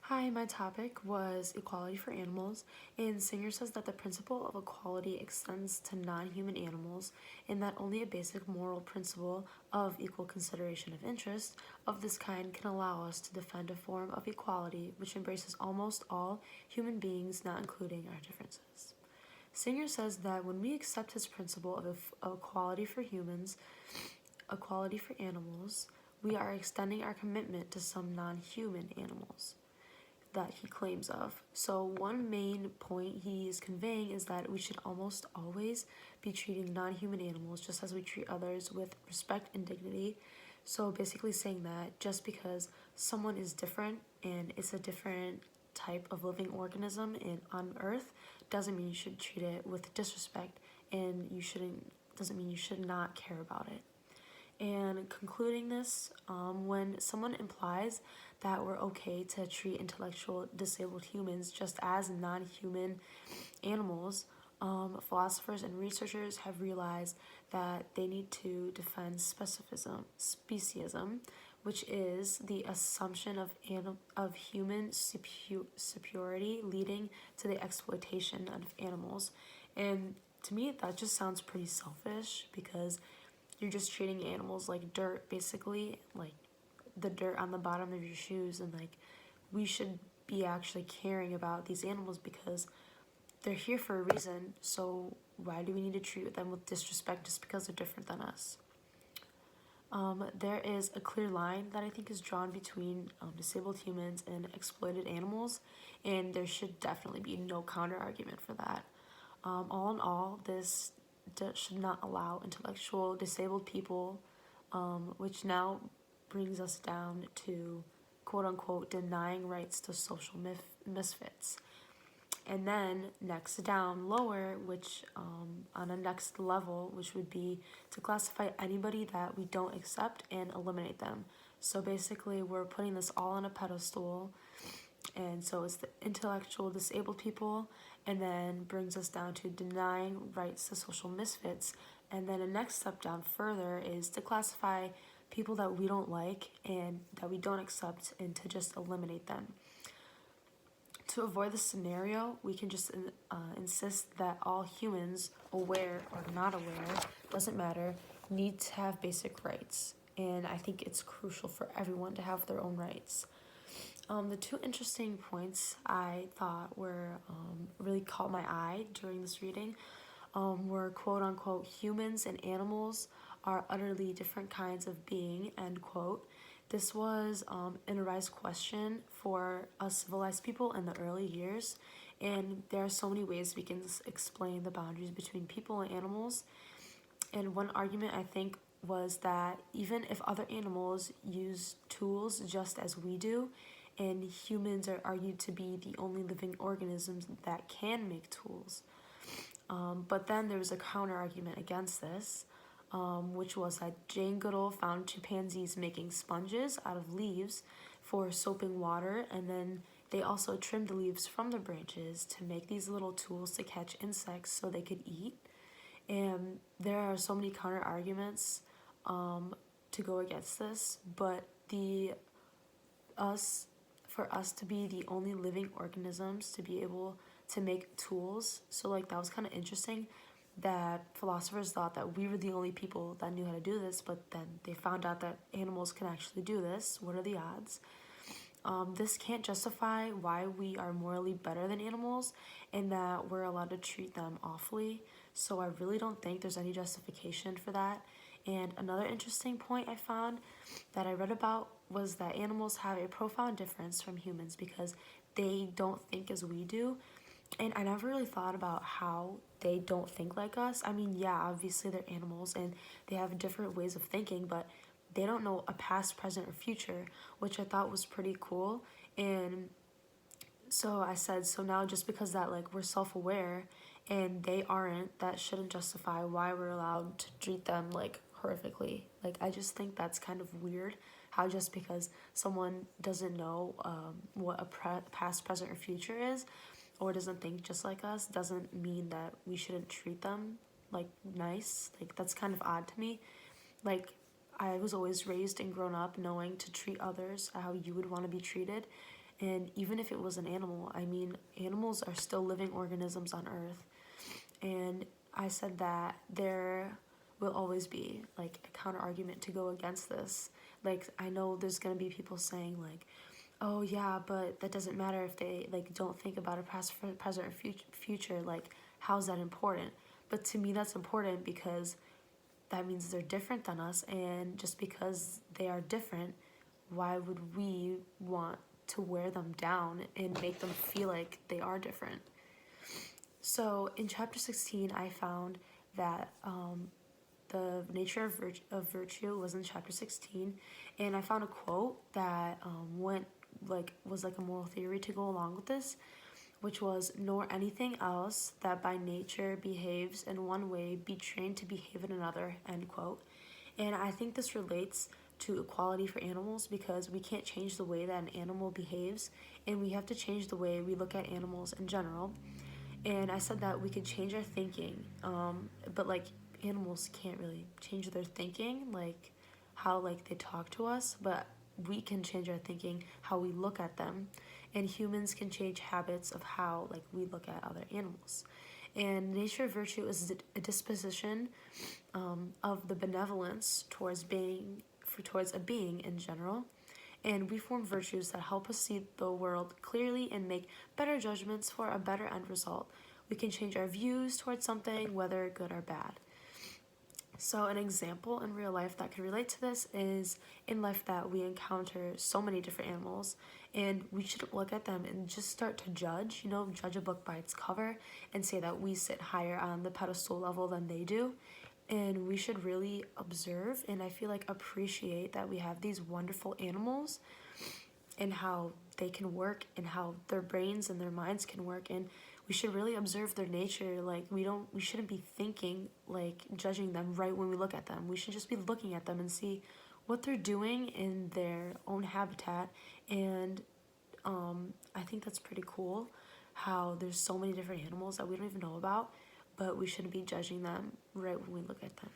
Hi, my topic was equality for animals, and Singer says that the principle of equality extends to non human animals, and that only a basic moral principle of equal consideration of interest of this kind can allow us to defend a form of equality which embraces almost all human beings, not including our differences. Singer says that when we accept his principle of equality for humans, equality for animals, we are extending our commitment to some non human animals that he claims of. So, one main point he is conveying is that we should almost always be treating non human animals just as we treat others with respect and dignity. So, basically, saying that just because someone is different and it's a different type of living organism on earth doesn't mean you should treat it with disrespect, and you shouldn't doesn't mean you should not care about it. And concluding this, when someone implies that we're okay to treat intellectual disabled humans just as non human animals, philosophers and researchers have realized that they need to defend speciesism, which is the assumption of human superiority leading to the exploitation of animals. And to me, that just sounds pretty selfish because you're just treating animals like dirt, basically, like the dirt on the bottom of your shoes, and like we should be actually caring about these animals because they're here for a reason. So why do we need to treat them with disrespect just because they're different than us? There is a clear line that I think is drawn between disabled humans and exploited animals, and there should definitely be no counter argument for that. All in all, this should not allow intellectual disabled people, which now brings us down to quote unquote denying rights to social misfits. And then next down lower, which on a next level, which would be to classify anybody that we don't accept and eliminate them. So basically, we're putting this all on a pedestal, and so it's the intellectual disabled people, and then brings us down to denying rights to social misfits. And then a next step down further is to classify people that we don't like and that we don't accept and to just eliminate them. To avoid this scenario, we can just insist that all humans, aware or not aware, doesn't matter, need to have basic rights. And I think it's crucial for everyone to have their own rights. The two interesting points I thought were really caught my eye during this reading were quote unquote humans and animals are utterly different kinds of being, end quote. This was an arise question for us civilized people in the early years, and there are so many ways we can explain the boundaries between people and animals. And one argument I think was that even if other animals use tools just as we do, and humans are argued to be the only living organisms that can make tools. But then there was a counter argument against this, which was that Jane Goodall found chimpanzees making sponges out of leaves for soaping water, and then they also trimmed the leaves from the branches to make these little tools to catch insects so they could eat. And there are so many counter arguments to go against this, but the us for us to be the only living organisms to be able to make tools. So like that was kind of interesting that philosophers thought that we were the only people that knew how to do this, but then they found out that animals can actually do this. What are the odds? This can't justify why we are morally better than animals and that we're allowed to treat them awfully. So I really don't think there's any justification for that. And another interesting point I found that I read about was that animals have a profound difference from humans because they don't think as we do. And I never really thought about how they don't think like us. I mean, yeah, obviously they're animals and they have different ways of thinking, but they don't know a past, present, or future, which I thought was pretty cool. And so I said, so now just because that like we're self-aware and they aren't, that shouldn't justify why we're allowed to treat them like horrifically. Like I just think that's kind of weird. How just because someone doesn't know what a past, present, or future is, or doesn't think just like us, doesn't mean that we shouldn't treat them like nice. Like that's kind of odd to me. Like I was always raised and grown up knowing to treat others how you would want to be treated, And even if it was an animal, I mean, animals are still living organisms on Earth. And I said that there will always be like a counter argument to go against this. Like, I know there's gonna be people saying like, oh yeah, but that doesn't matter if they like don't think about a past, present, or future. Like, how's that important? But to me, that's important because that means they're different than us, and just because they are different, why would we want to wear them down and make them feel like they are different? So in chapter 16, I found that the nature of virtue was in chapter 16, and I found a quote that was like a moral theory to go along with this, which was, nor anything else that by nature behaves in one way be trained to behave in another, end quote. And I think this relates to equality for animals because we can't change the way that an animal behaves, and we have to change the way we look at animals in general. And I said that we could change our thinking, but like animals can't really change their thinking, like how like they talk to us, but we can change our thinking, how we look at them, and humans can change habits of how like we look at other animals. And nature of virtue is a disposition of the benevolence towards a being in general, and we form virtues that help us see the world clearly and make better judgments for a better end result. We can change our views towards something, whether good or bad. So an example in real life that can relate to this is in life that we encounter so many different animals, and we should look at them and just start to judge, judge a book by its cover and say that we sit higher on the pedestal level than they do. And we should really observe and I feel like appreciate that we have these wonderful animals and how they can work and how their brains and their minds can work, and we should really observe their nature. Like, we shouldn't be thinking like judging them right when we look at them. We should just be looking at them and see what they're doing in their own habitat. And I think that's pretty cool how there's so many different animals that we don't even know about, but we shouldn't be judging them right when we look at them.